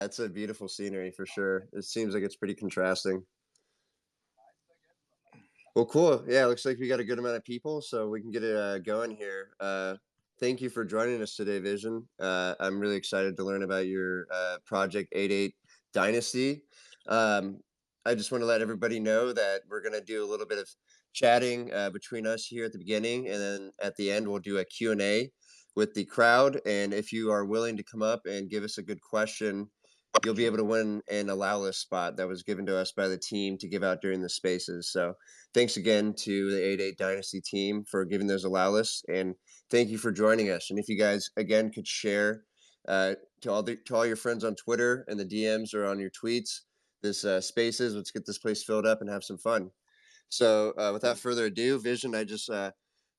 That's a beautiful scenery for sure. It seems like it's pretty contrasting. Well, cool. Yeah, looks like we got a good amount of people, so we can get it going here. Thank you for joining us today, Vision. I'm really excited to learn about your Project 88 Dynasty. Um, I just want to let everybody know that we're going to do a little bit of chatting between us here at the beginning, and then at the end, we'll do a Q&A with the crowd. And if you are willing to come up and give us a good question, you'll be able to win an allow list spot that was given to us by the team to give out during the spaces. So thanks again to the 88 Dynasty team for giving those allow lists, and thank you for joining us. And if you guys again could share to all your friends on Twitter and the DMs or on your tweets this spaces, let's get this place filled up and have some fun. So without further ado, Vision, I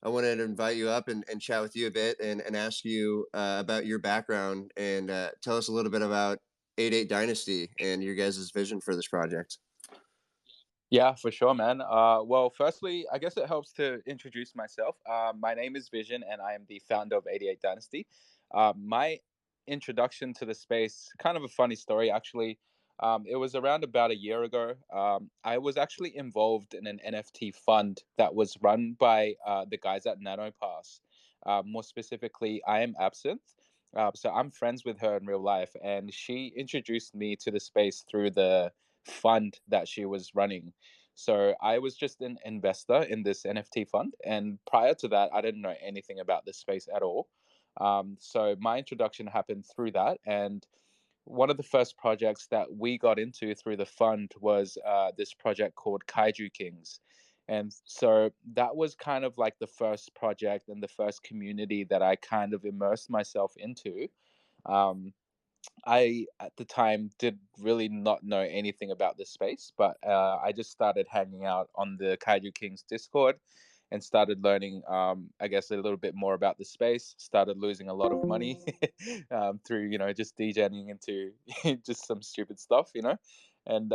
wanted to invite you up and chat with you a bit and ask you about your background and tell us a little bit about 88 Dynasty and your guys' vision for this project. Yeah, for sure, man. Well, firstly, I guess it helps to introduce myself. My name is Vision, and I am the founder of 88 Dynasty. My introduction to the space, kind of a funny story, actually. It was around about a year ago. I was actually involved in an NFT fund that was run by the guys at NanoPass. More specifically, I am Absinthe. So I'm friends with her in real life, and she introduced me to the space through the fund that she was running. So I was just an investor in this NFT fund, and prior to that, I didn't know anything about this space at all. So my introduction happened through that, and one of the first projects that we got into through the fund was this project called Kaiju Kings. And so that was kind of like the first project and the first community that I kind of immersed myself into. Um, I at the time did really not know anything about this space, but I just started hanging out on the Kaiju Kings Discord and started learning, I guess, a little bit more about the space. Started losing a lot of money through, just DJing into just some stupid stuff, and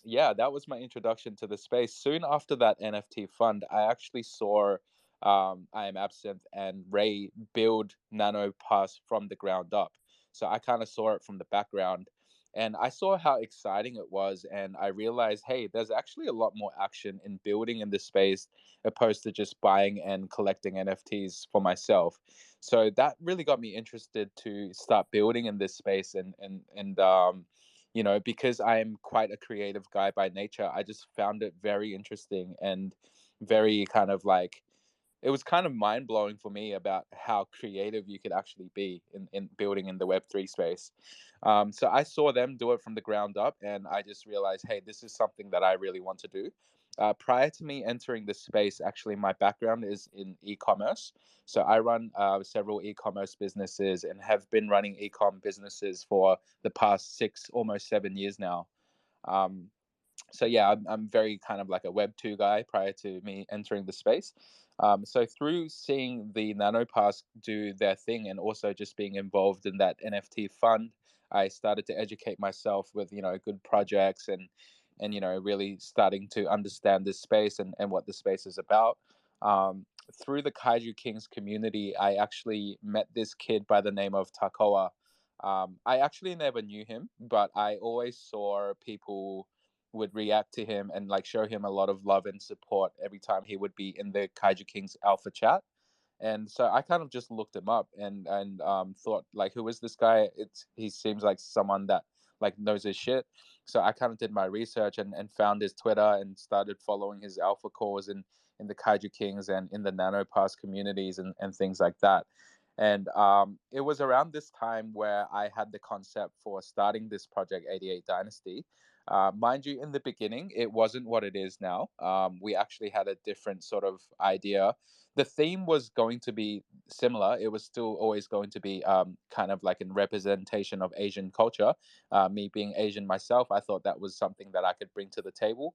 yeah, that was my introduction to the space. Soon after that NFT fund, I actually saw. I am Absinthe and Ray build Nano Pass from the ground up, so I kind of saw it from the background and I saw how exciting it was. And I realized, hey, there's actually a lot more action in building in this space opposed to just buying and collecting NFTs for myself. So that really got me interested to start building in this space. Because I am quite a creative guy by nature, I just found it very interesting and very kind of like, it was kind of mind blowing for me about how creative you could actually be in building in the Web3 space. So I saw them do it from the ground up, and I just realized, hey, this is something that I really want to do. Prior to me entering this space, actually, my background is in e-commerce. So I run several e-commerce businesses and have been running e-com businesses for the past 6, almost 7 years now. Um, so yeah, I'm very kind of like a Web 2 guy prior to me entering the space. So through seeing the NanoPass do their thing and also just being involved in that NFT fund, I started to educate myself with good projects and really starting to understand this space and what the space is about. Through the Kaiju Kings community, I actually met this kid by the name of Takoa. I actually never knew him, but I always saw people would react to him and like show him a lot of love and support every time he would be in the Kaiju Kings alpha chat. And so I kind of just looked him up and thought like, who is this guy? He seems like someone that like knows his shit. So I kind of did my research and found his Twitter and started following his alpha calls in the Kaiju Kings and in the NanoPass communities and things like that. And it was around this time where I had the concept for starting this project 88 Dynasty. Mind you, in the beginning, it wasn't what it is now. We actually had a different sort of idea. The theme was going to be similar. It was still always going to be kind of like a representation of Asian culture. Me being Asian myself, I thought that was something that I could bring to the table.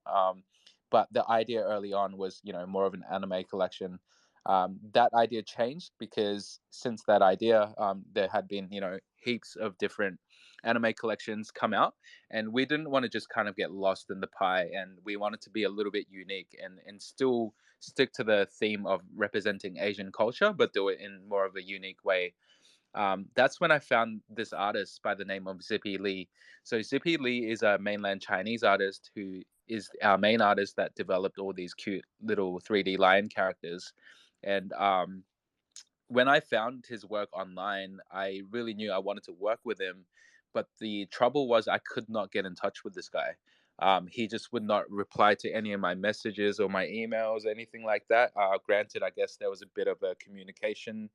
But the idea early on was, more of an anime collection. That idea changed because since that idea, there had been, heaps of different anime collections come out, and we didn't want to just kind of get lost in the pie, and we wanted to be a little bit unique and still stick to the theme of representing Asian culture, but do it in more of a unique way. That's when I found this artist by the name of Zippy Lee. So Zippy Lee is a mainland Chinese artist who is our main artist that developed all these cute little 3D lion characters. And when I found his work online, I really knew I wanted to work with him. But the trouble was, I could not get in touch with this guy. He just would not reply to any of my messages or my emails, anything like that. Granted, I guess there was a bit of a communication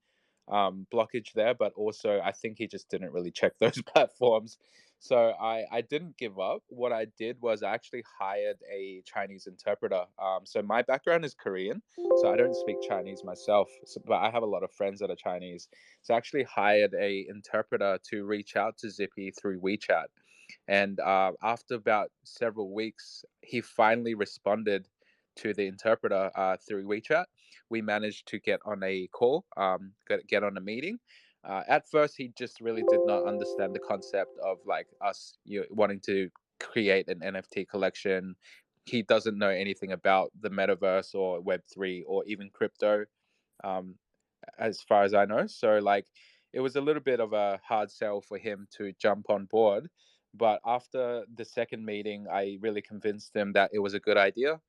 blockage there, but also I think he just didn't really check those platforms. So I didn't give up. What I did was I actually hired a Chinese interpreter. So my background is Korean, so I don't speak Chinese myself, but I have a lot of friends that are Chinese. So I actually hired a interpreter to reach out to Zippy through WeChat. And after about several weeks, he finally responded to the interpreter through WeChat. We managed to get on a call, get on a meeting. At first, he just really did not understand the concept of like us wanting to create an NFT collection. He doesn't know anything about the metaverse or Web3 or even crypto. Um, as far as I know. So like it was a little bit of a hard sell for him to jump on board. But after the second meeting, I really convinced him that it was a good idea.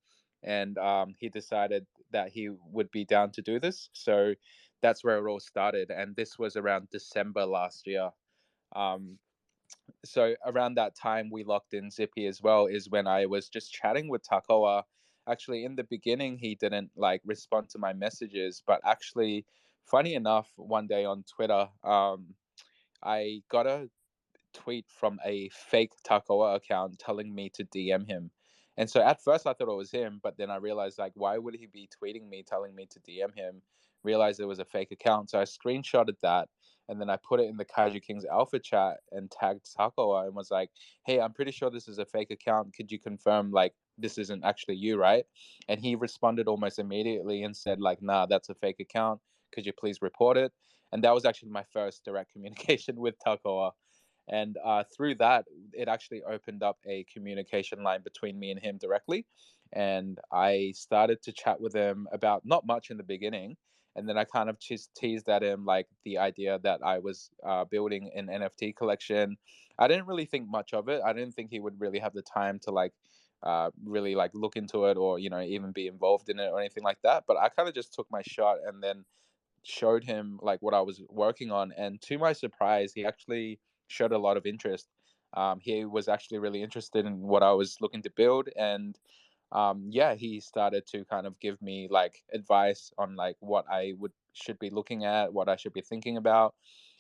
And he decided that he would be down to do this. So that's where it all started. And this was around December last year. Um, so around that time we locked in Zippy as well is when I was just chatting with Takoa. Actually, in the beginning, he didn't like respond to my messages, but actually, funny enough, one day on Twitter, I got a tweet from a fake Takoa account telling me to DM him. And so at first I thought it was him, but then I realized like why would he be tweeting me telling me to DM him? Realized it was a fake account. So I screenshotted that and then I put it in the Kaiju Kings Alpha chat and tagged Takoa and was like, "Hey, I'm pretty sure this is a fake account. Could you confirm like this isn't actually you, right?" And he responded almost immediately and said like, "Nah, that's a fake account. Could you please report it?" And that was actually my first direct communication with Takoa. And through that, it actually opened up a communication line between me and him directly. And I started to chat with him about not much in the beginning. And then I kind of just teased at him like the idea that I was building an NFT collection. I didn't really think much of it. I didn't think he would really have the time to like really like look into it or even be involved in it or anything like that. But I kind of just took my shot and then showed him like what I was working on, and to my surprise, he actually showed a lot of interest. He was actually really interested in what I was looking to build, and yeah, he started to kind of give me like advice on like what I would should be looking at, what I should be thinking about,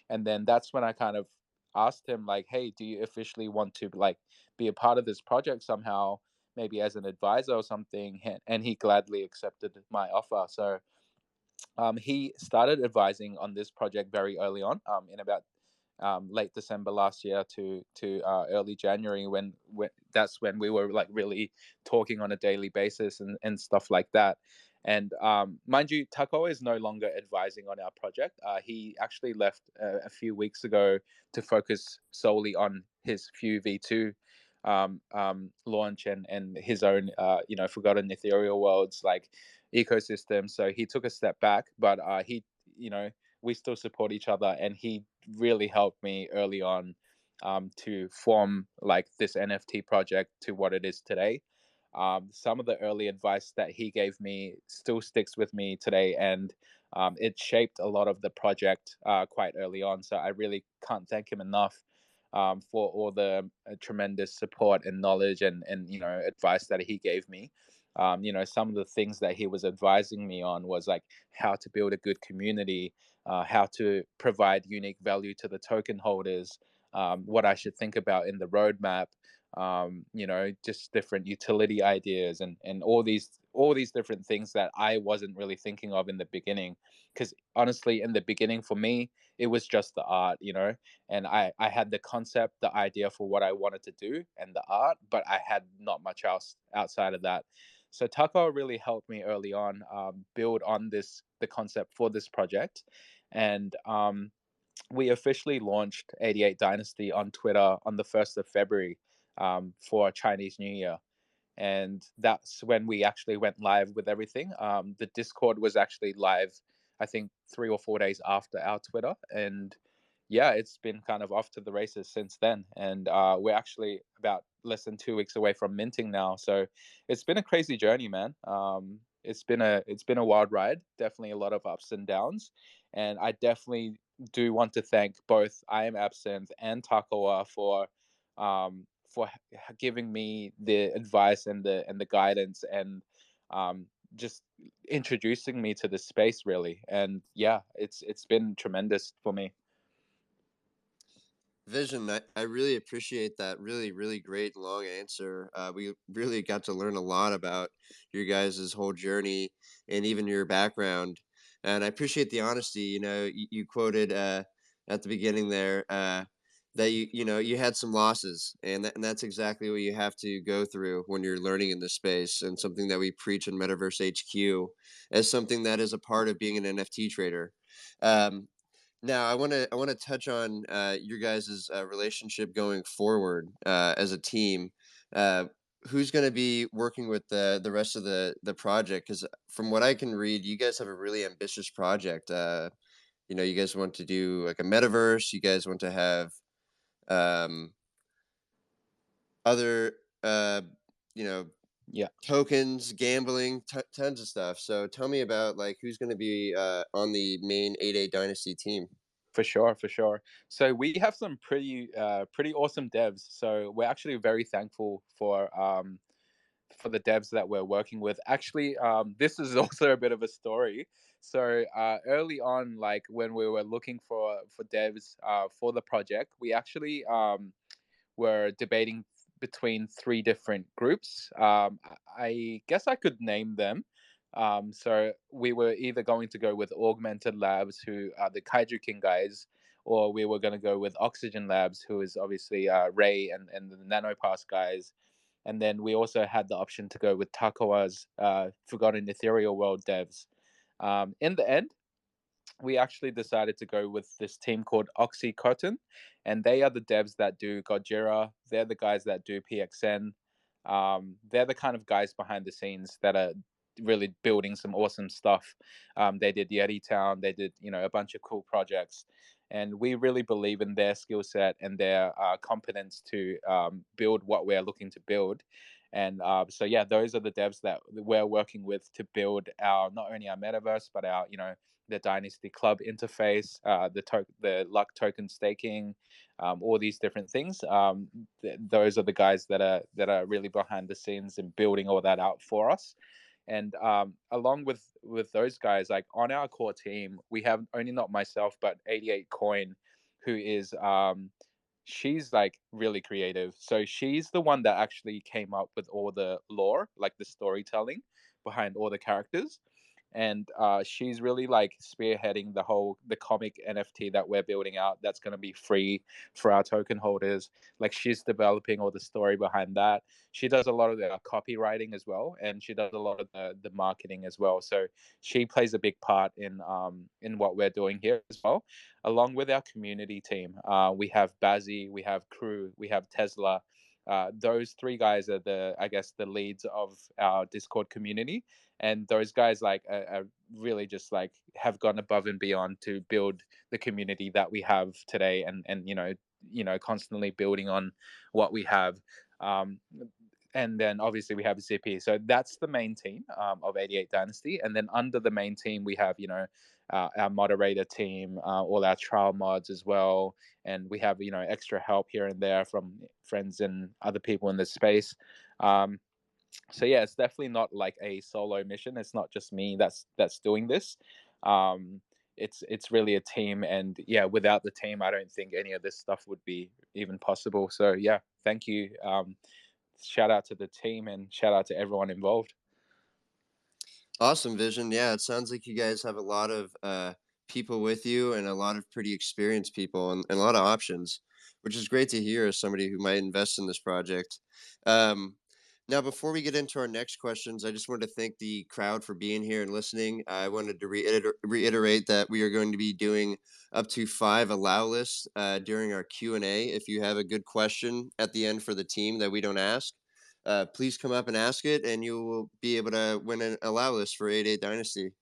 and then that's when I kind of asked him like, "Hey, do you officially want to like be a part of this project somehow?" Maybe as an advisor or something, and he gladly accepted my offer. So he started advising on this project very early on, in about late December last year to early January, when that's when we were like really talking on a daily basis and stuff like that. And mind you, Taco is no longer advising on our project. He actually left a few weeks ago to focus solely on his Few V2 launch and his own forgotten ethereal worlds like ecosystem. So he took a step back, but you know, we still support each other, and he really helped me early on to form like this NFT project to what it is today. Some of the early advice that he gave me still sticks with me today, and it shaped a lot of the project quite early on. So I really can't thank him enough for all the tremendous support and knowledge and advice that he gave me. Some of the things that he was advising me on was like how to build a good community, how to provide unique value to the token holders, what I should think about in the roadmap, just different utility ideas and all these different things that I wasn't really thinking of in the beginning. Because honestly, in the beginning for me, it was just the art, and I had the concept, the idea for what I wanted to do and the art, but I had not much else outside of that. So Taco really helped me early on build on the concept for this project, and we officially launched 88 Dynasty on Twitter on the 1st of February for Chinese New Year. And that's when we actually went live with everything. The Discord was actually live, I think, 3 or 4 days after our Twitter. And yeah, it's been kind of off to the races since then, and we're actually about less than 2 weeks away from minting now. So it's been a crazy journey, man. It's been a wild ride. Definitely a lot of ups and downs, and I definitely do want to thank both I Am Absinthe and Takawa giving me the advice and the guidance and just introducing me to the space really. And yeah, it's been tremendous for me. Vision, I really appreciate that really, really great long answer. We really got to learn a lot about your guys' whole journey and even your background. And I appreciate the honesty. You quoted at the beginning there that you had some losses, and that's exactly what you have to go through when you're learning in this space, and something that we preach in Metaverse HQ as something that is a part of being an NFT trader. Um, Now I wanna touch on, your guys' relationship going forward, as a team. Uh, who's gonna be working with the rest of the project? Because from what I can read, you guys have a really ambitious project. You guys want to do, like, a metaverse, you guys want to have, um, other, you know, Yeah. tokens, gambling, tons of stuff. So tell me about, like, who's gonna be, on the main 8 Dynasty team? For sure, for sure. So we have some pretty awesome devs. So we're actually very thankful for the devs that we're working with. Actually, this is also a bit of a story. So early on, like when we were looking for devs for the project, we actually were debating between three different groups. I guess I could name them. So we were either going to go with Augmented Labs, who are the Kaiju King guys, or we were going to go with Oxygen Labs, who is obviously Ray and the Nanopass guys. And then we also had the option to go with Takawa's Forgotten Ethereal World devs. In the end, we actually decided to go with this team called Oxycotton, and they are the devs that do Gojira. They're the guys that do PXN. They're the kind of guys behind the scenes that are really building some awesome stuff. They did Yeti Town. They did a bunch of cool projects, and we really believe in their skill set and their competence to build what we're looking to build. And so yeah, those are the devs that we're working with to build our not only our metaverse but our the Dynasty Club interface, the luck token staking, all these different things. Those are the guys that are really behind the scenes and building all that out for us. And along with those guys, like on our core team, we have only not myself, but 88 Coin, who is she's like really creative. So she's the one that actually came up with all the lore, like the storytelling behind all the characters. And she's really like spearheading the comic NFT that we're building out. That's going to be free for our token holders. Like she's developing all the story behind that. She does a lot of the copywriting as well, and she does a lot of the marketing as well. So she plays a big part in what we're doing here as well, along with our community team. We have Bazzy, we have Crew, we have Tesla. Those three guys are I guess, the leads of our Discord community, and those guys like are really just like have gone above and beyond to build the community that we have today, and constantly building on what we have. Um, and then obviously we have Zippy. So that's the main team of 88 Dynasty. And then under the main team, we have, our moderator team, all our trial mods as well. And we have, extra help here and there from friends and other people in the space. Um, so yeah, it's definitely not like a solo mission. It's not just me that's doing this. Um, it's really a team, and yeah, without the team, I don't think any of this stuff would be even possible. So yeah, thank you. Shout out to the team and shout out to everyone involved. Awesome vision. Yeah, it sounds like you guys have a lot of people with you and a lot of pretty experienced people and a lot of options, which is great to hear as somebody who might invest in this project. Um, Now, before we get into our next questions, I just wanted to thank the crowd for being here and listening. I wanted to reiterate that we are going to be doing up to 5 allow lists during our Q&A. If you have a good question at the end for the team that we don't ask, please come up and ask it, and you will be able to win an allow list for 8 Dynasty.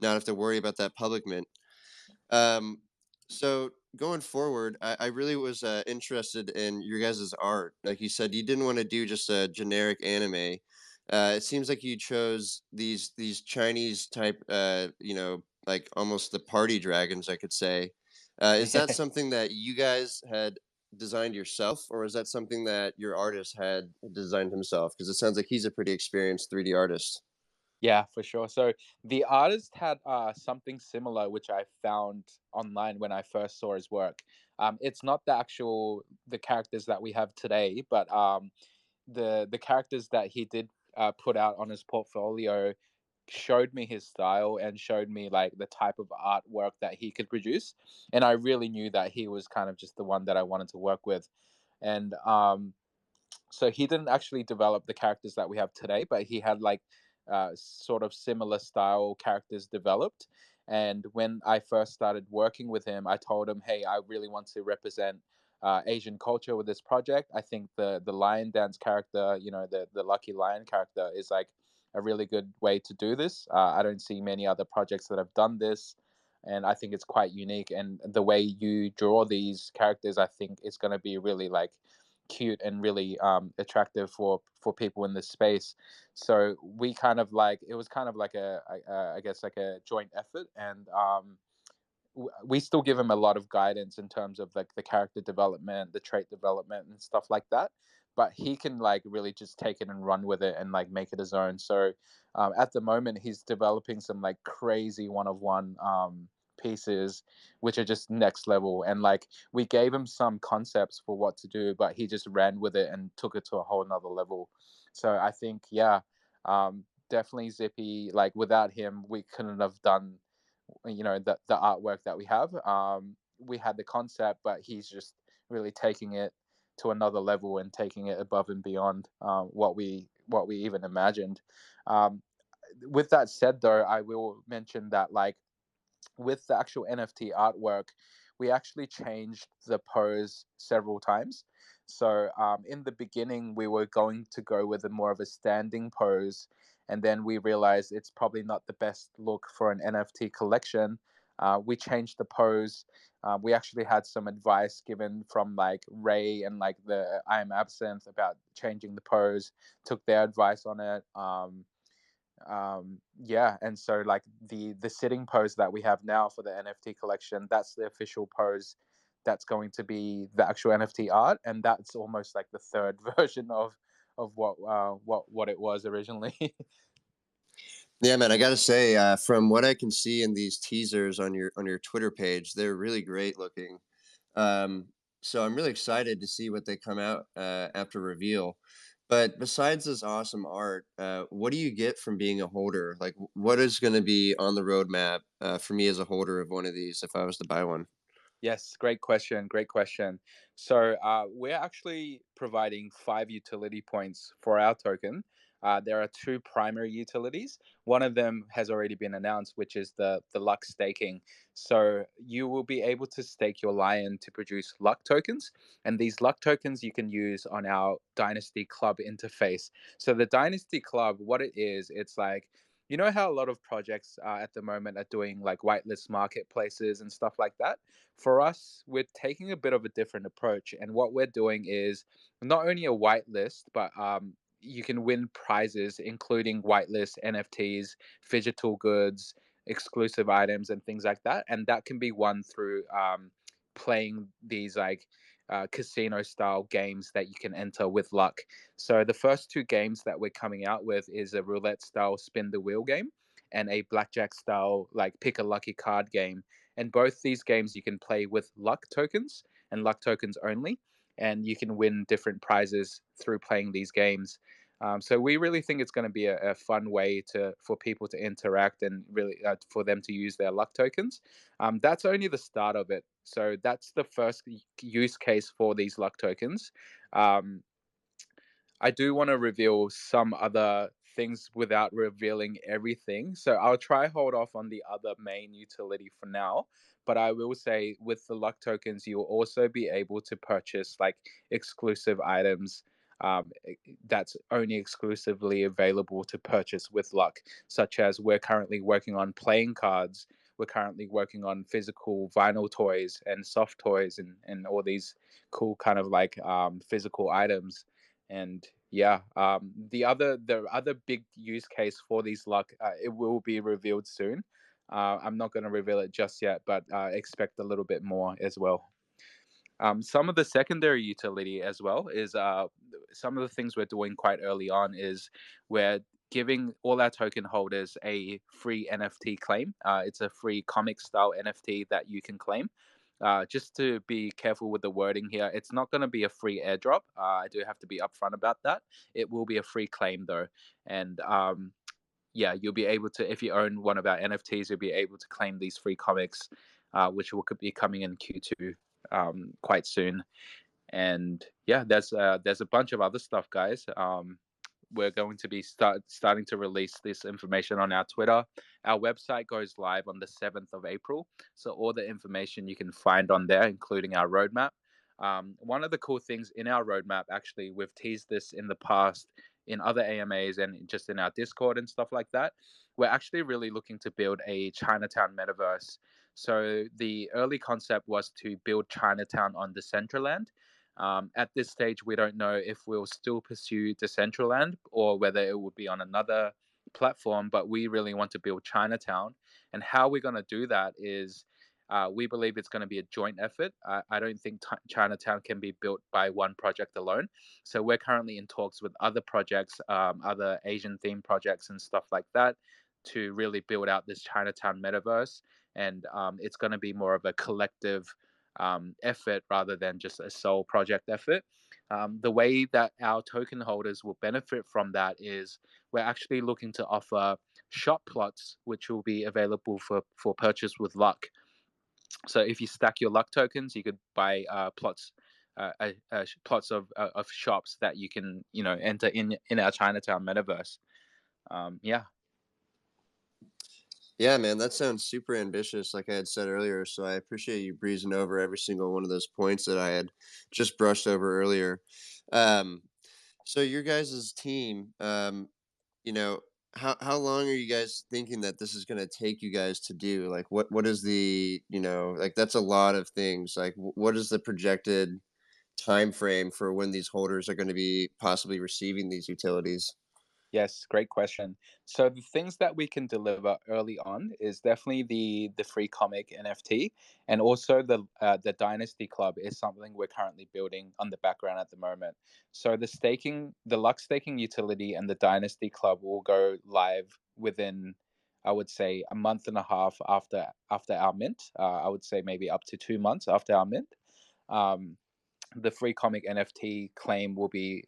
Not have to worry about that public mint. Um, so going forward, I really was interested in your guys' art. Like you said, you didn't want to do just a generic anime. It seems like you chose these Chinese type, like almost the party dragons, I could say. Is that something that you guys had designed yourself, or is that something that your artist had designed himself? Because it sounds like he's a pretty experienced 3D artist. Yeah, for sure. So the artist had something similar, which I found online when I first saw his work. It's not the characters that we have today, but the characters that he did put out on his portfolio showed me his style and showed me like the type of artwork that he could produce, and I really knew that he was kind of just the one that I wanted to work with. And so he didn't actually develop the characters that we have today, but he had like sort of similar style characters developed. And when I first started working with him, I told him, "Hey, I really want to represent Asian culture with this project. I think the lion dance character, the lucky lion character, is like a really good way to do this. I don't see many other projects that have done this." And I think it's quite unique. And the way you draw these characters, I think, is going to be really like cute and really attractive for people in this space. So we kind of like it was kind of like I guess like a joint effort, and we still give him a lot of guidance in terms of like the character development, the trait development, and stuff like that. But he can like really just take it and run with it and like make it his own. So at the moment, he's developing some like crazy one of one pieces, which are just next level. And like we gave him some concepts for what to do, but he just ran with it and took it to a whole nother level. So I think, yeah, definitely Zippy. Like without him, we couldn't have done the artwork that we have. We had the concept, but he's just really taking it to another level and taking it above and beyond what we even imagined. um, with that said, though, I will mention that like with the actual NFT artwork, we actually changed the pose several times. So in the beginning, we were going to go with a more of a standing pose, and then we realized it's probably not the best look for an NFT collection. We changed the pose. We actually had some advice given from like Ray and like the I Am Absinthe about changing the pose. Took their advice on it. Yeah, and so like the sitting pose that we have now for the NFT collection, that's the official pose that's going to be the actual NFT art, and that's almost like the third version of what it was originally. Yeah, man, I gotta say, from what I can see in these teasers on your Twitter page, they're really great looking. Um, so I'm really excited to see what they come out after reveal. But besides this awesome art, what do you get from being a holder? Like, what is going to be on the roadmap for me as a holder of one of these if I was to buy one? Yes, great question. Great question. So we're actually providing 5 utility points for our token. There are two primary utilities. One of them has already been announced, which is the luck staking. So you will be able to stake your lion to produce luck tokens, and these luck tokens you can use on our Dynasty Club interface. So the Dynasty Club, what it is, it's like how a lot of projects at the moment are doing like whitelist marketplaces and stuff like that. For us, we're taking a bit of a different approach, and what we're doing is not only a whitelist, but you can win prizes, including whitelist NFTs, digital goods, exclusive items, and things like that. And that can be won through playing these like casino style games that you can enter with luck. So the first two games that we're coming out with is a roulette style spin the wheel game and a blackjack style like pick a lucky card game. And both these games you can play with luck tokens and luck tokens only, and you can win different prizes through playing these games. So we really think it's going to be a fun way for people to interact and really for them to use their luck tokens. That's only the start of it. So that's the first use case for these luck tokens. Um, I do want to reveal some other things without revealing everything. So I'll try hold off on the other main utility for now. But I will say with the luck tokens, you'll also be able to purchase like exclusive items that's only exclusively available to purchase with luck, such as we're currently working on playing cards, we're currently working on physical vinyl toys and soft toys and all these cool kind of like physical items. And yeah, the other big use case for these luck, it will be revealed soon. I'm not going to reveal it just yet, but expect a little bit more as well. Some of the secondary utility as well is some of the things we're doing quite early on is we're giving all our token holders a free NFT claim. It's a free comic style NFT that you can claim. Just to be careful with the wording here, it's not going to be a free airdrop. I do have to be upfront about that. It will be a free claim though, and yeah, you'll be able to, if you own one of our NFTs, you'll be able to claim these free comics, which will be coming in Q2 quite soon. And yeah, there's a bunch of other stuff, guys. We're going to be starting to release this information on our Twitter. Our website goes live on the 7th of April. So all the information you can find on there, including our roadmap. One of the cool things in our roadmap, actually, we've teased this in the past in other AMAs and just in our Discord and stuff like that. We're actually really looking to build a Chinatown metaverse. So the early concept was to build Chinatown on Decentraland. At this stage, we don't know if we'll still pursue Decentraland or whether it will be on another platform, but we really want to build Chinatown. And how we're going to do that is we believe it's going to be a joint effort. I don't think Chinatown can be built by one project alone. So we're currently in talks with other projects, other Asian themed projects and stuff like that to really build out this Chinatown metaverse. And it's going to be more of a collective effort rather than just a sole project effort. The way that our token holders will benefit from that is we're actually looking to offer shop plots, which will be available for purchase with luck. So if you stack your luck tokens, you could buy plots. Plots of shops that you can enter in our Chinatown metaverse. Yeah. Yeah, man, that sounds super ambitious, like I had said earlier. So I appreciate you breezing over every single one of those points that I had just brushed over earlier. Um, so your guys' team, you know, how long are you guys thinking that this is gonna take you guys to do? Like, what is the, like that's a lot of things. Like, what is the projected time frame for when these holders are going to be possibly receiving these utilities? Yes, great question. So the things that we can deliver early on is definitely the free comic NFT, and also the Dynasty Club is something we're currently building on the background at the moment. So the luck staking utility, and the Dynasty Club will go live within, I would say, a month and a half after our mint. I would say maybe up to 2 months after our mint. Um, the free comic NFT claim will be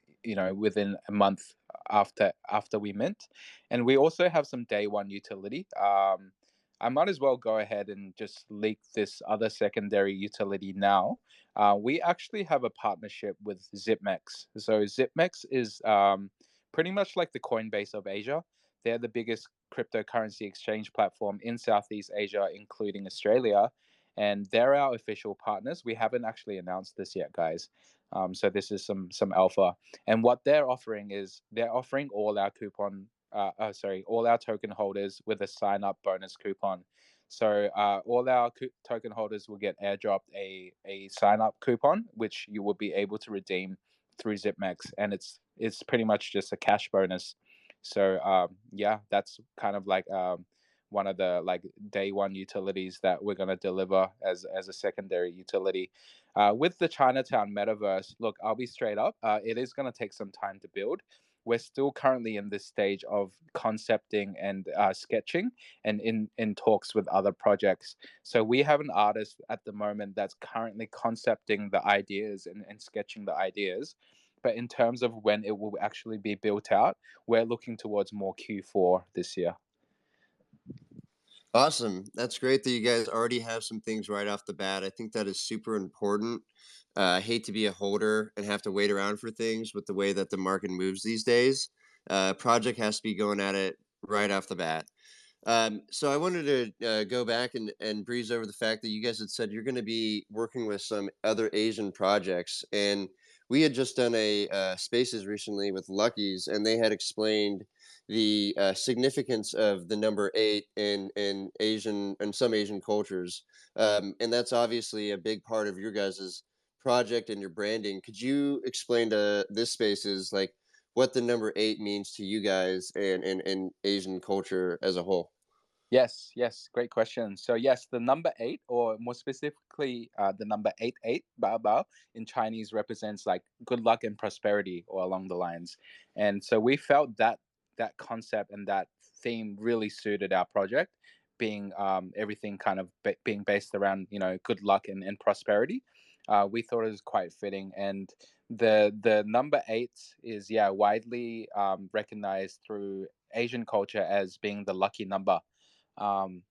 within a month after we mint, and we also have some day one utility. I might as well go ahead and just leak this other secondary utility now. We actually have a partnership with ZipMex. So ZipMex is pretty much like the Coinbase of Asia. They're the biggest cryptocurrency exchange platform in Southeast Asia, including Australia, and they're our official partners. We haven't actually announced this yet, guys. So this is some alpha, and what they're offering is they're offering all our all our token holders with a sign up bonus coupon. So all our token holders will get airdropped a sign up coupon, which you will be able to redeem through ZipMex, and it's pretty much just a cash bonus. So yeah, that's kind of like one of the like day one utilities that we're going to deliver as a secondary utility. With the Chinatown metaverse, look, I'll be straight up. It is going to take some time to build. We're still currently in this stage of concepting and sketching, and in talks with other projects. So we have an artist at the moment that's currently concepting the ideas and sketching the ideas. But in terms of when it will actually be built out, we're looking towards more Q4 this year. Awesome. That's great that you guys already have some things right off the bat. I think that is super important. I hate to be a holder and have to wait around for things with the way that the market moves these days. Project has to be going at it right off the bat. So I wanted to go back and breeze over the fact that you guys had said you're going to be working with some other Asian projects, and we had just done a Spaces recently with Lucky's, and they had explained, the significance of the number eight in Asian and some Asian cultures, and that's obviously a big part of your guys's project and your branding. Could you explain to this spaces like what the number eight means to you guys and Asian culture as a whole? Yes, yes, great question. So yes, the number eight, or more specifically, the number 88, bao bao, in Chinese represents like good luck and prosperity, or along the lines. And so we felt that that concept and that theme really suited our project, being everything kind of being based around good luck and prosperity. We thought it was quite fitting, and the number eight is, yeah, widely recognized through Asian culture as being the lucky number. um,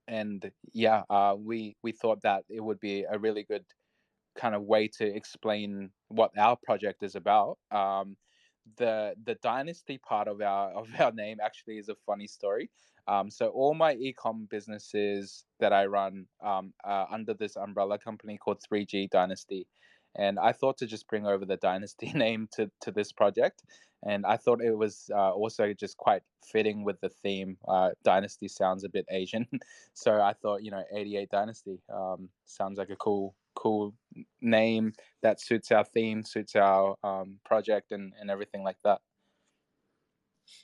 and yeah, we thought that it would be a really good kind of way to explain what our project is about. The dynasty part of our name actually is a funny story. So all my ecom businesses that I run are under this umbrella company called 3G Dynasty, and I thought to just bring over the dynasty name to this project, and I thought it was also just quite fitting with the theme. Dynasty sounds a bit Asian, so I thought 88 Dynasty sounds like a cool name that suits our theme, suits our project, and everything like that.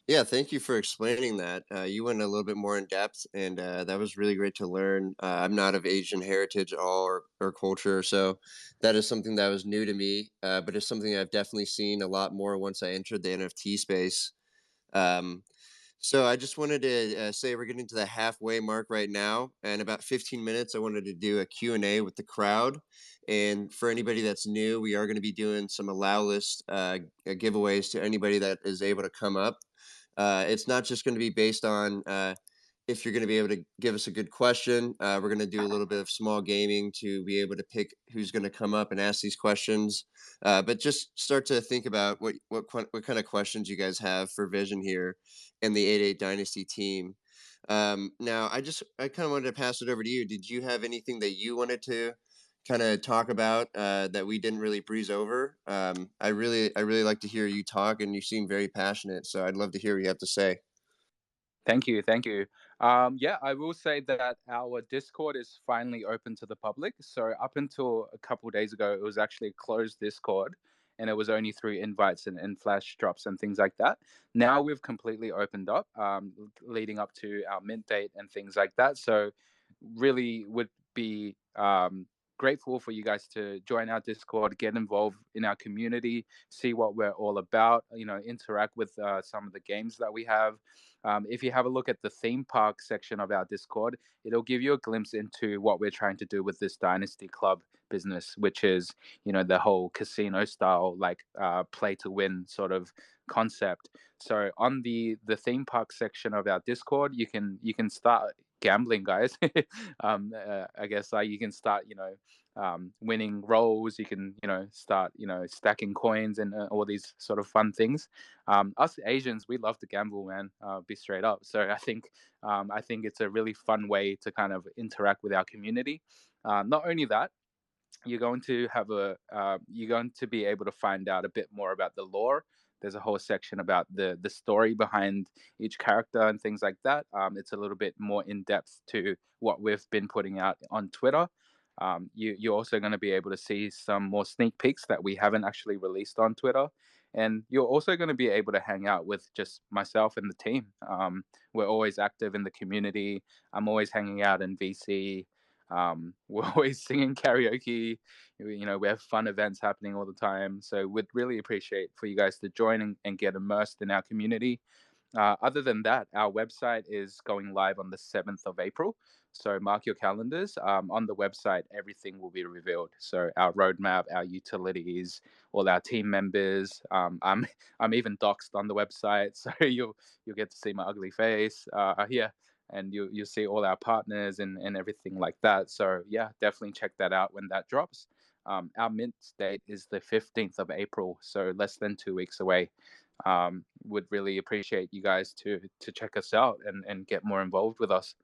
Yeah, thank you for explaining that. You went a little bit more in depth, and that was really great to learn. I'm not of Asian heritage at all or culture, so that is something that was new to me, but it's something I've definitely seen a lot more once I entered the NFT space. Um, so I just wanted to say we're getting to the halfway mark right now, and about 15 minutes, I wanted to do a Q&A with the crowd. And for anybody that's new, we are going to be doing some allow list giveaways to anybody that is able to come up. It's not just going to be based on if you're going to be able to give us a good question. We're going to do a little bit of small gaming to be able to pick who's going to come up and ask these questions. But just start to think about what kind of questions you guys have for Vision here and the 88 Dynasty team. Now, I kind of wanted to pass it over to you. Did you have anything that you wanted to kind of talk about that we didn't really breeze over? I really like to hear you talk, and you seem very passionate. So I'd love to hear what you have to say. Thank you, thank you. Yeah, I will say that our Discord is finally open to the public. So up until a couple of days ago, it was actually a closed Discord, and it was only through invites and flash drops and things like that. Now we've completely opened up, leading up to our mint date and things like that. So really would be grateful for you guys to join our Discord, get involved in our community, see what we're all about. Interact with some of the games that we have. If you have a look at the theme park section of our Discord, it'll give you a glimpse into what we're trying to do with this Dynasty Club business, which is, the whole casino style, like play to win sort of concept. So on the theme park section of our Discord, you can start gambling, guys. I guess like you can start, winning roles. You can, start, stacking coins and all these sort of fun things. Us Asians, we love to gamble, man. Be straight up. So I think it's a really fun way to kind of interact with our community. Not only that, you're going to be able to find out a bit more about the lore. There's a whole section about the story behind each character and things like that. It's a little bit more in depth to what we've been putting out on Twitter. You're also going to be able to see some more sneak peeks that we haven't actually released on Twitter, and you're also going to be able to hang out with just myself and the team. We're always active in the community. I'm always hanging out in VC. We're always singing karaoke. We have fun events happening all the time. So we'd really appreciate for you guys to join and get immersed in our community. Other than that, our website is going live on the 7th of April. So mark your calendars. On the website, everything will be revealed. So our roadmap, our utilities, all our team members. I'm even doxed on the website, so you'll get to see my ugly face. Yeah, and you'll see all our partners and everything like that. So yeah, definitely check that out when that drops. Our mint date is the 15th of April, so less than 2 weeks away. Would really appreciate you guys to check us out and get more involved with us.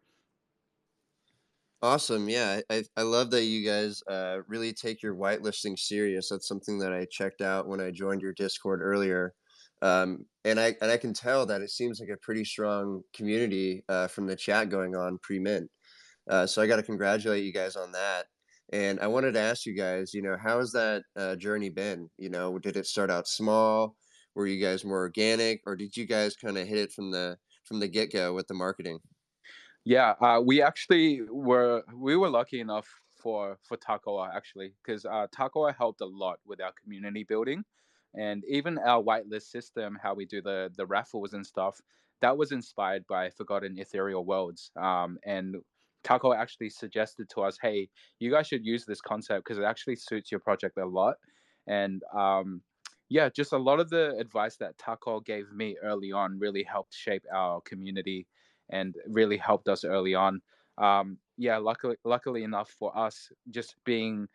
Awesome. Yeah, I love that you guys really take your whitelisting serious. That's something that I checked out when I joined your Discord earlier. And I can tell that it seems like a pretty strong community from the chat going on pre-mint. So I got to congratulate you guys on that. And I wanted to ask you guys, how has that journey been? Did it start out small? Were you guys more organic, or did you guys kind of hit it from the get go with the marketing? Yeah, we were lucky enough for Takoa actually, because Takoa helped a lot with our community building, and even our whitelist system, how we do the raffles and stuff. That was inspired by Forgotten Ethereal Worlds, and Takoa actually suggested to us, "Hey, you guys should use this concept because it actually suits your project a lot." And yeah, just a lot of the advice that Takoa gave me early on really helped shape our community and really helped us early on. Yeah, luckily enough for us, just being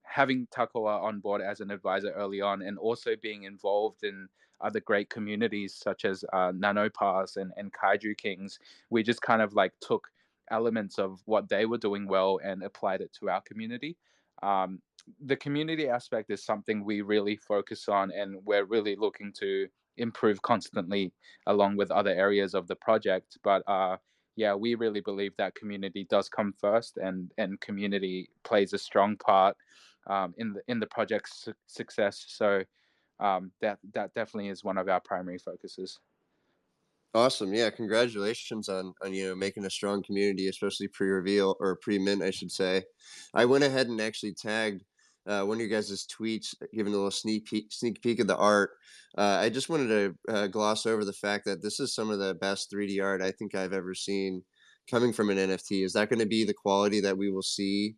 having Takoa on board as an advisor early on, and also being involved in other great communities such as Nanopass and Kaiju Kings, we just kind of like took elements of what they were doing well and applied it to our community. Um, the community aspect is something we really focus on, and we're really looking to improve constantly along with other areas of the project. But yeah, we really believe that community does come first, and community plays a strong part in the project's success. So that definitely is one of our primary focuses. Awesome. Yeah, congratulations on making a strong community, especially pre-reveal or pre-mint, I should say. I went ahead and actually tagged one of your guys' tweets, giving a little sneak peek of the art. I just wanted to gloss over the fact that this is some of the best 3D art I think I've ever seen coming from an NFT. Is that going to be the quality that we will see,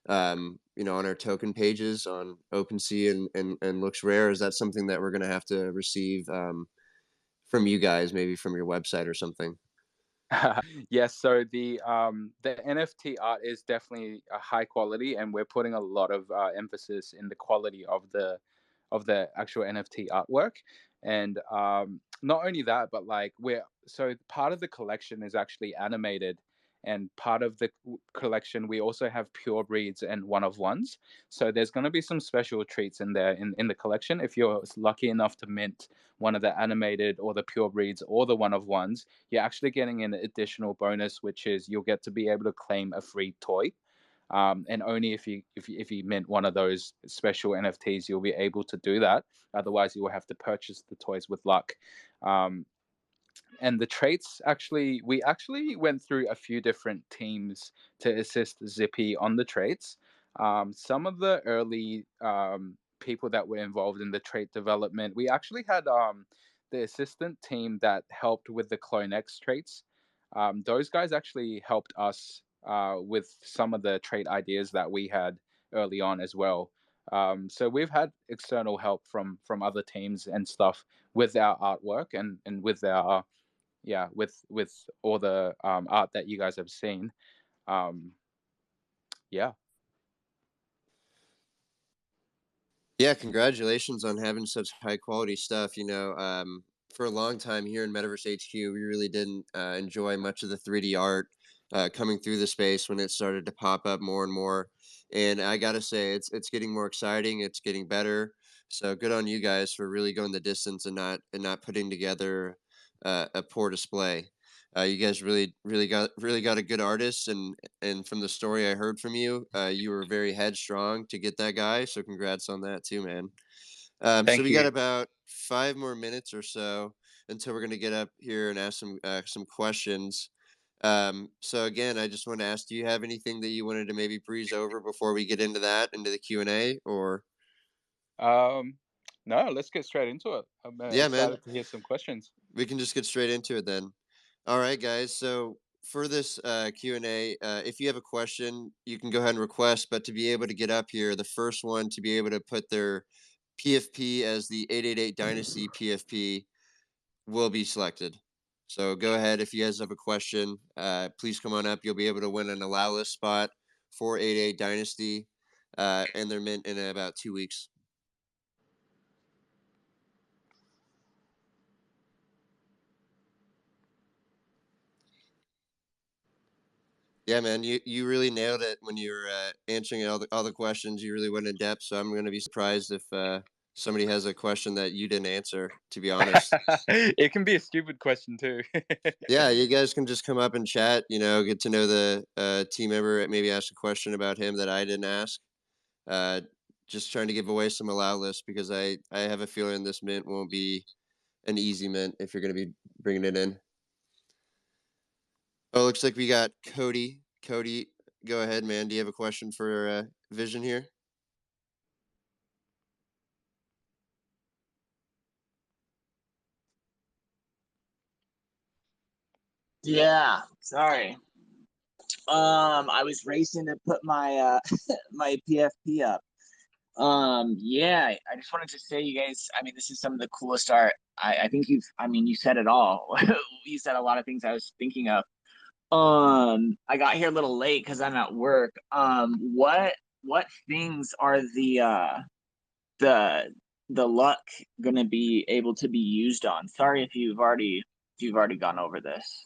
on our token pages on OpenSea and Looks Rare? Is that something that we're going to have to receive? From you guys, maybe from your website or something. Yes, so the NFT art is definitely a high quality, and we're putting a lot of emphasis in the quality of the actual NFT artwork. And not only that, but like we're so part of the collection is actually animated, and part of the collection we also have pure breeds and one of ones. So there's going to be some special treats in there in the collection. If you're lucky enough to mint one of the animated or the pure breeds or the one of ones, you're actually getting an additional bonus, which is you'll get to be able to claim a free toy. And only if you mint one of those special NFTs, you'll be able to do that. Otherwise, you will have to purchase the toys with luck. Um, and the traits actually, we actually went through a few different teams to assist Zippy on the traits. Some of the early people that were involved in the trait development, we actually had the assistant team that helped with the CloneX traits. Those guys actually helped us with some of the trait ideas that we had early on as well. So we've had external help from other teams and stuff with our artwork and with our yeah, with all the art that you guys have seen. Um, yeah. Yeah, congratulations on having such high quality stuff. For a long time here in Metaverse HQ, we really didn't enjoy much of the 3D art coming through the space when it started to pop up more and more. And I gotta say, it's getting more exciting. It's getting better. So good on you guys for really going the distance and not putting together a poor display. You guys really got a good artist, and from the story I heard from you, you were very headstrong to get that guy. So congrats on that too, man. So Thank we got you. about 5 more minutes or so until we're gonna get up here and ask some questions. So again, I just want to ask: do you have anything that you wanted to maybe breeze over before we get into the Q&A? Or Um, no, let's get straight into it. I'm yeah, man, excited to hear some questions. we can just get straight into it then. All right, guys. So for this Q&A, if you have a question, you can go ahead and request. But to be able to get up here, the first one to be able to put their PFP as the 888 Dynasty PFP will be selected. So go ahead. If you guys have a question, please come on up. You'll be able to win an allow list spot for 88 Dynasty, and they're mint in about 2 weeks. Yeah, man, you really nailed it when you were answering all the questions. You really went in depth. So I'm going to be surprised if somebody has a question that you didn't answer, to be honest. It can be a stupid question too. Yeah, you guys can just come up and chat, get to know the team member, maybe ask a question about him that I didn't ask. Uh, just trying to give away some allow lists because I have a feeling this mint won't be an easy mint if you're going to be bringing it in. Oh, looks like we got Cody. Cody, go ahead, man. Do you have a question for Vision here? Yeah, sorry. I was racing to put my my PFP up. Yeah, I just wanted to say, you guys. I mean, this is some of the coolest art. I think you've. I mean, you said it all. You said a lot of things I was thinking of. I got here a little late because I'm at work. What things are the the luck gonna be able to be used on? Sorry if you've already gone over this.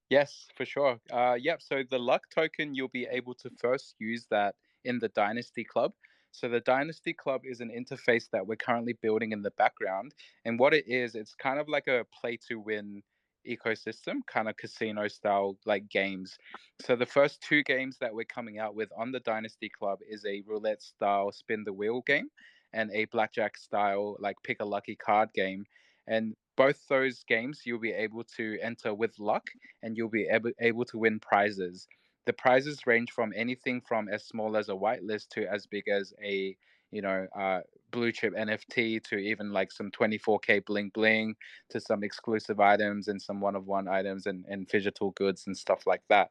Yes, for sure. Yep. So the luck token, you'll be able to first use that in the Dynasty Club. So the Dynasty Club is an interface that we're currently building in the background. And what it is, it's kind of like a play to win ecosystem, kind of casino style like games. So the first two games that we're coming out with on the Dynasty Club is a roulette style spin the wheel game and a blackjack style like pick a lucky card game. And both those games you'll be able to enter with luck and you'll be able to win prizes. The prizes range from anything from as small as a whitelist to as big as a you know uh, blue chip NFT to even like some 24K bling bling to some exclusive items and some one of one items and digital goods and stuff like that.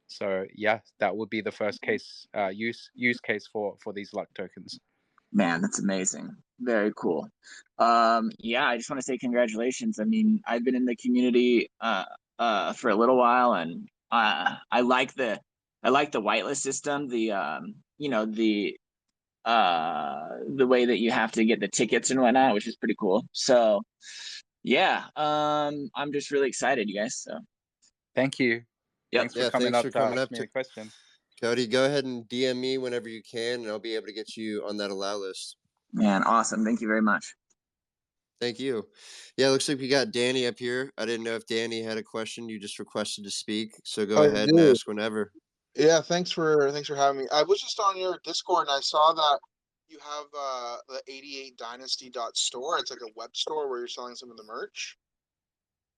So yeah, that would be the first case use case for these luck tokens. Man, that's amazing. Very cool. Yeah, I just want to say congratulations. I mean, I've been in the community for a little while, and I like the whitelist system. The way that you have to get the tickets and whatnot, which is pretty cool. So yeah, I'm just really excited, you guys. So Thank you. yep, Thanks for Yeah, coming thanks up for to coming ask up me to a question. Cody. Go ahead and DM me whenever you can, and I'll be able to get you on that allow list. man, awesome. Thank you very much. Thank you. Yeah, looks like we got Danny up here. I didn't know if Danny had a question. You just requested to speak, so go I ahead and do. ask whenever. Yeah, thanks for having me. I was just on your Discord and I saw that you have the 88 Dynasty store. It's like a web store where you're selling some of the merch.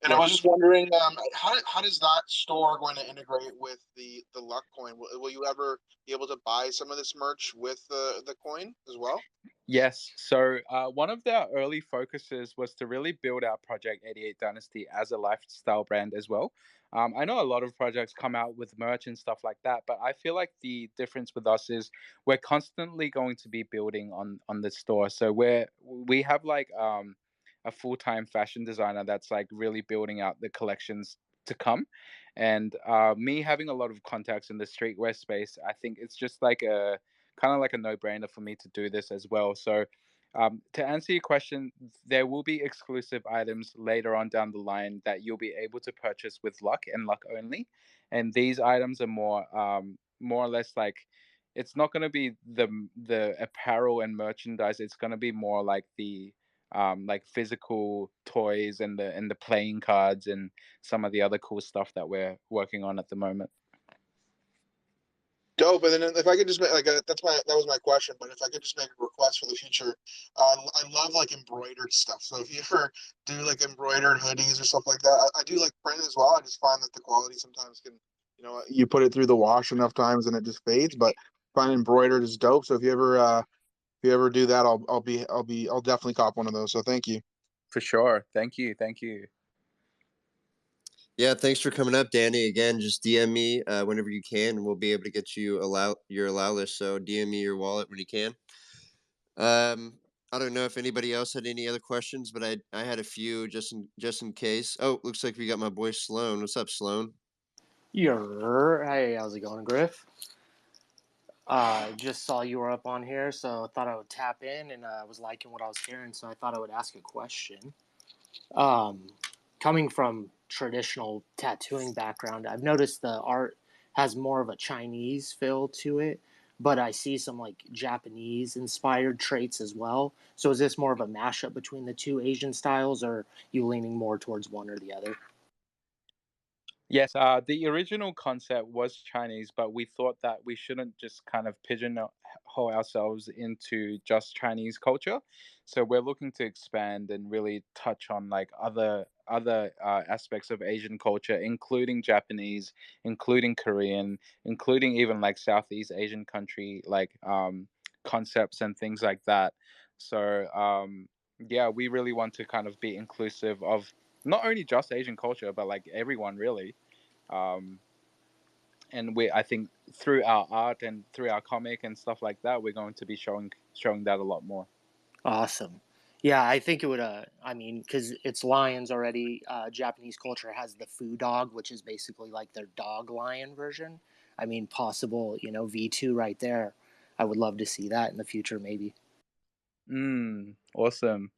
And I was just Yes. wondering, how does that store going to integrate with the Luck coin? Will you ever be able to buy some of this merch with the coin as well? Yes. So one of their early focuses was to really build our Project 88 Dynasty as a lifestyle brand as well. I know a lot of projects come out with merch and stuff like that, but I feel like the difference with us is we're constantly going to be building on the store. So we have like a full-time fashion designer that's like really building out the collections to come. And me having a lot of contacts in the streetwear space, I think it's just like a kind of like a no-brainer for me to do this as well. So, to answer your question, there will be exclusive items later on down the line that you'll be able to purchase with luck and luck only, and these items are more or less like it's not going to be the apparel and merchandise. It's going to be more like the like physical toys and the playing cards and some of the other cool stuff that we're working on at the moment. Dope. And then if I could just make that was my question. But if I could just make a request for the future, I love like embroidered stuff. So if you ever do like embroidered hoodies or stuff like that, I do like print as well. I just find that the quality sometimes can, you put it through the wash enough times and it just fades. But find embroidered is dope. So if you ever do that, I'll definitely cop one of those. So thank you. For sure. Thank you. Thank you. Yeah, thanks for coming up, Danny. Again, just DM me whenever you can, and we'll be able to get you your allow list. So DM me your wallet when you can. I don't know if anybody else had any other questions, but I had a few just in case. Oh, looks like we got my boy Sloan. What's up, Sloan? Hey, how's it going, Griff? Just saw you were up on here, so I thought I would tap in, and I was liking what I was hearing, so I thought I would ask a question. Um, Coming from traditional tattooing background, I've noticed the art has more of a Chinese feel to it, but I see some like Japanese inspired traits as well. So is this more of a mashup between the two Asian styles, or are you leaning more towards one or the other? Yes, the original concept was Chinese, but we thought that we shouldn't just kind of pigeonhole ourselves into just Chinese culture. So we're looking to expand and really touch on like other aspects of Asian culture, including Japanese, including Korean, including even like Southeast Asian country like concepts and things like that. So yeah, we really want to kind of be inclusive of not only just Asian culture, but like everyone really. um and we I think through our art and through our comic and stuff like that, we're going to be showing that a lot more. Awesome. Yeah, I think it would. I mean, because it's lions already. Japanese culture has the foo dog, which is basically like their dog lion version. I mean, possible, V2 right there. I would love to see that in the future, maybe. Awesome.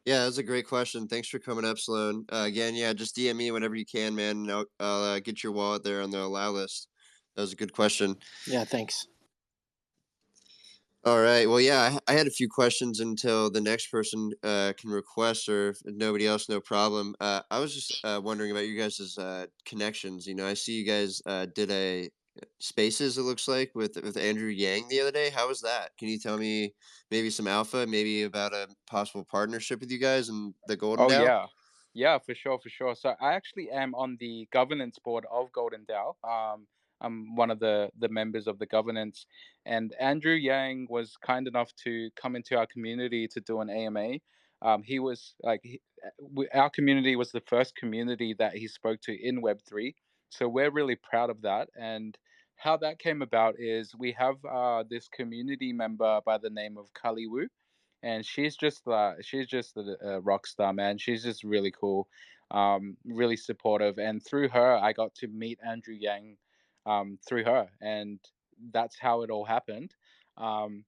Yeah, that's a great question. Thanks for coming up, Sloan. Again, yeah, just DM me whenever you can, man. And I'll get your wallet there on the allow list. That was a good question. Yeah, thanks. All right. Well, yeah, I had a few questions until the next person can request, or if nobody else, no problem. I was just wondering about you guys' connections. I see you guys did a Spaces, it looks like, with Andrew Yang the other day. How was that? Can you tell me maybe some alpha, maybe about a possible partnership with you guys and the Golden Oh DAO? yeah, yeah, for sure, for sure. So I actually am on the governance board of Golden DAO. I'm one of the members of the governance, and Andrew Yang was kind enough to come into our community to do an AMA. He was like, our community was the first community that he spoke to in Web3, so we're really proud of that. And how that came about is we have this community member by the name of Kali Wu, and she's just a rock star, man. She's just really cool, really supportive, and through her I got to meet Andrew Yang, through her, and that's how it all happened. um,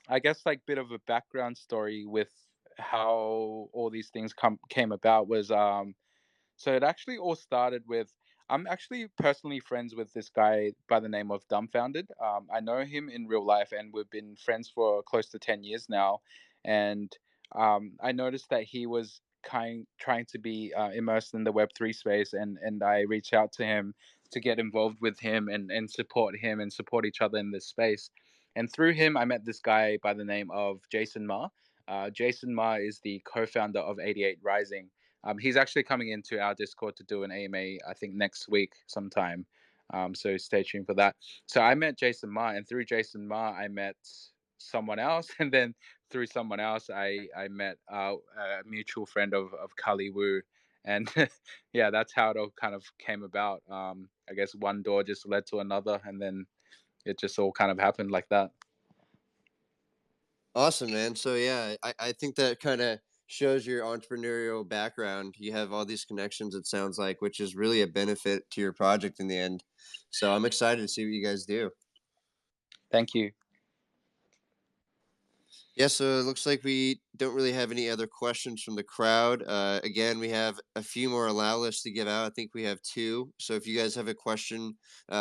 I guess like bit of a background story with how all these things came about was, so it actually all started with, I'm actually personally friends with this guy by the name of Dumbfounded. I know him in real life, and we've been friends for close to 10 years now. And I noticed that he was trying to be immersed in the Web3 space, and I reached out to him to get involved with him and support him and support each other in this space. And through him, I met this guy by the name of Jason Ma. Jason Ma is the co-founder of 88 Rising. He's actually coming into our Discord to do an AMA, I think next week sometime. So stay tuned for that. So I met Jason Ma, and through Jason Ma, I met someone else, and then through someone else, I met a mutual friend of Kali Wu, and yeah, that's how it all kind of came about. I guess one door just led to another, and then it just all kind of happened like that. Awesome, man. So yeah, I think that kind of shows your entrepreneurial background. You have all these connections, it sounds like, which is really a benefit to your project in the end. So I'm excited to see what you guys do. Thank you. Yeah, so it looks like we don't really have any other questions from the crowd. Again, we have a few more allow lists to give out. I think we have two. So if you guys have a question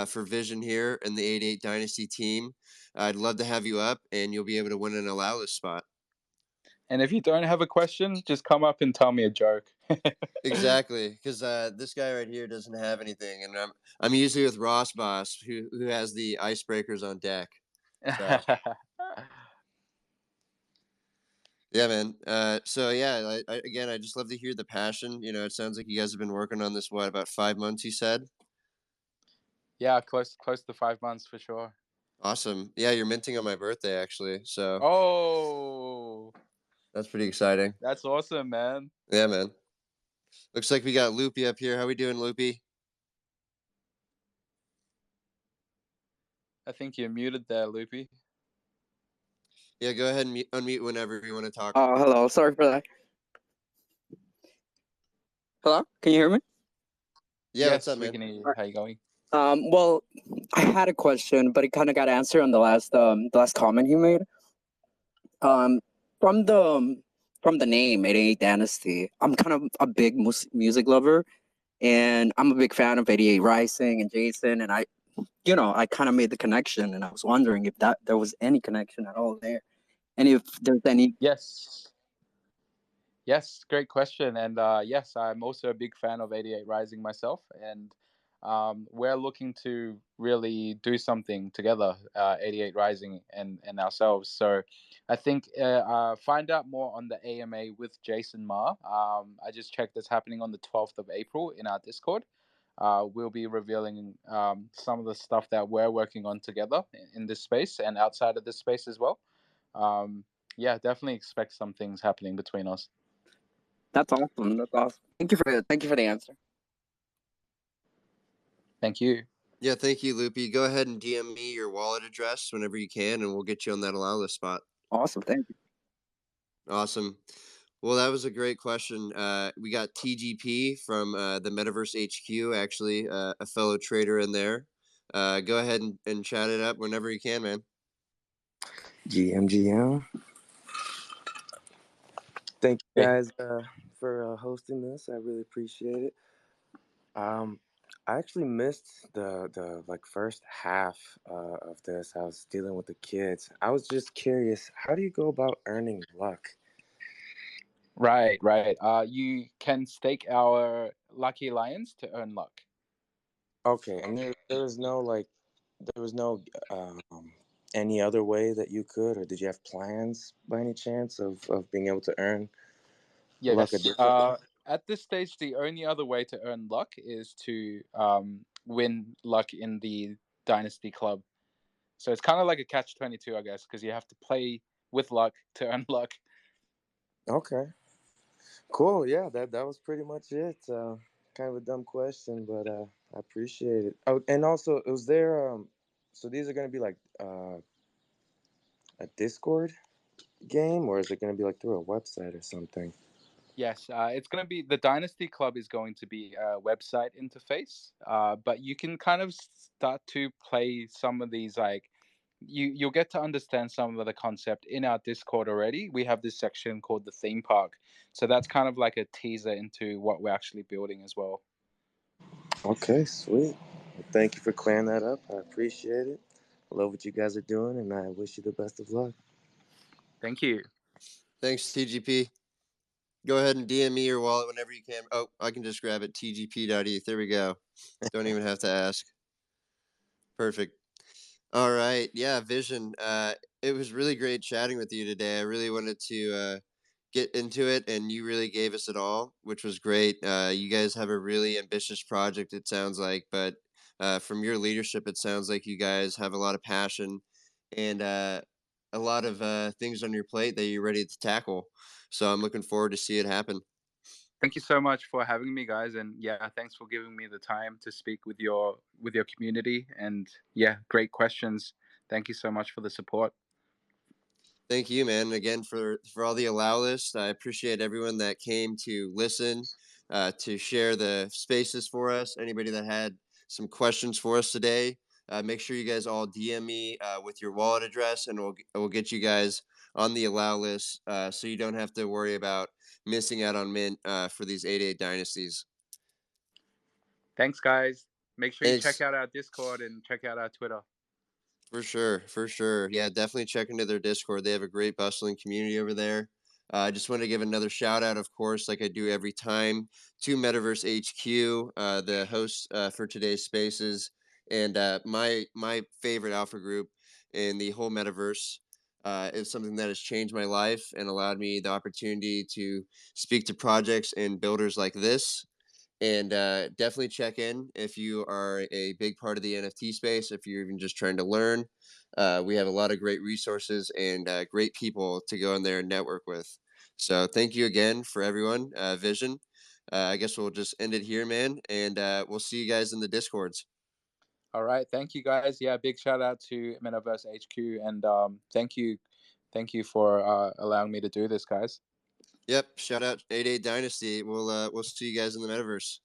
for Vision here and the 88 Dynasty team, I'd love to have you up, and you'll be able to win an allow list spot. And if you don't have a question, just come up and tell me a joke. Exactly, because this guy right here doesn't have anything, and I'm usually with Ross Boss, who has the icebreakers on deck. So yeah, man. So yeah, again, I just love to hear the passion. It sounds like you guys have been working on this, what, about 5 months, you said? Yeah, close to 5 months for sure. Awesome. Yeah, you're minting on my birthday, actually. So Oh, that's pretty exciting. that's awesome, man. Yeah, man. Looks like we got Loopy up here. How we doing, Loopy? I think you're muted there, Loopy. Yeah, go ahead and unmute whenever you want to talk. Oh, hello. Sorry for that. Hello? Can you hear me? Yeah, Yes, what's up, we man? can hear you. How you going? Well, I had a question, but it kind of got answered on the last comment he made. From the name 88 Dynasty, I'm kind of a big music lover, and I'm a big fan of 88 Rising and Jason, and I kind of made the connection, and I was wondering if there was any connection at all there, and if there's any. Yes, great question. And yes, I'm also a big fan of 88 Rising myself. And we're looking to really do something together, 88 Rising and ourselves. So I think find out more on the AMA with Jason Ma. I just checked it's happening on the 12th of April in our Discord. We'll be revealing some of the stuff that we're working on together in this space and outside of this space as well. Yeah, definitely expect some things happening between us. That's awesome. That's awesome. Thank you for the answer. Thank you. Yeah, thank you, Loopy. Go ahead and DM me your wallet address whenever you can, and we'll get you on that allow list spot. Awesome. Thank you. Awesome. Well, that was a great question. We got TGP from the Metaverse HQ, actually, a fellow trader in there. Go ahead and chat it up whenever you can, man. GMGM. Thank you guys for hosting this. I really appreciate it. I actually missed the like first half of this. I was dealing with the kids. I was just curious, how do you go about earning luck? Right. You can stake our Lucky Lions to earn luck. Okay, and there was no any other way that you could, or did you have plans by any chance of being able to earn luck? Yes. At this stage, the only other way to earn luck is to win luck in the Dynasty club. So it's kind of like a catch-22, I guess, because you have to play with luck to earn luck. Okay. Cool. Yeah, that was pretty much it. Kind of a dumb question, but I appreciate it. Oh, and also, was there so these are gonna be like a Discord game, or is it gonna be like through a website or something? Yes, it's going to be the Dynasty Club is going to be a website interface, but you can kind of start to play some of these like you'll get to understand some of the concept in our Discord already. We have this section called the theme park, so that's kind of like a teaser into what we're actually building as well. Okay, sweet. Well, thank you for clearing that up. I appreciate it. I love what you guys are doing, and I wish you the best of luck. Thank you. Thanks, TGP. Go ahead and DM me your wallet whenever you can. Oh, I can just grab it, tgp.eth. There we go. Don't even have to ask. Perfect. All right. Yeah, Vision. It was really great chatting with you today. I really wanted to get into it, and you really gave us it all, which was great. You guys have a really ambitious project, it sounds like, but from your leadership, it sounds like you guys have a lot of passion and a lot of things on your plate that you're ready to tackle. So I'm looking forward to see it happen. Thank you so much for having me, guys, and yeah, thanks for giving me the time to speak with your community. And yeah, great questions. Thank you so much for the support. Thank you, man. Again, for all the allow list. I appreciate everyone that came to listen, to share the spaces for us. Anybody that had some questions for us today, make sure you guys all DM me with your wallet address, and we'll get you guys on the allow list, so you don't have to worry about missing out on mint for these 88 dynasties. Thanks, guys. Make sure you Thanks. check out our Discord and check out our Twitter. For sure. Yeah, definitely check into their Discord. They have a great bustling community over there. I just want to give another shout out, of course, like I do every time, to Metaverse HQ, the host for today's spaces, and my favorite alpha group in the whole metaverse. Is something that has changed my life and allowed me the opportunity to speak to projects and builders like this. And definitely check in if you are a big part of the NFT space, if you're even just trying to learn. We have a lot of great resources and great people to go in there and network with. So thank you again for everyone. Vision. I guess we'll just end it here, man. And we'll see you guys in the Discords. All right. Thank you, guys. Yeah, big shout out to Metaverse HQ. And thank you for allowing me to do this, guys. Yep. Shout out 88 Dynasty. We'll see you guys in the metaverse.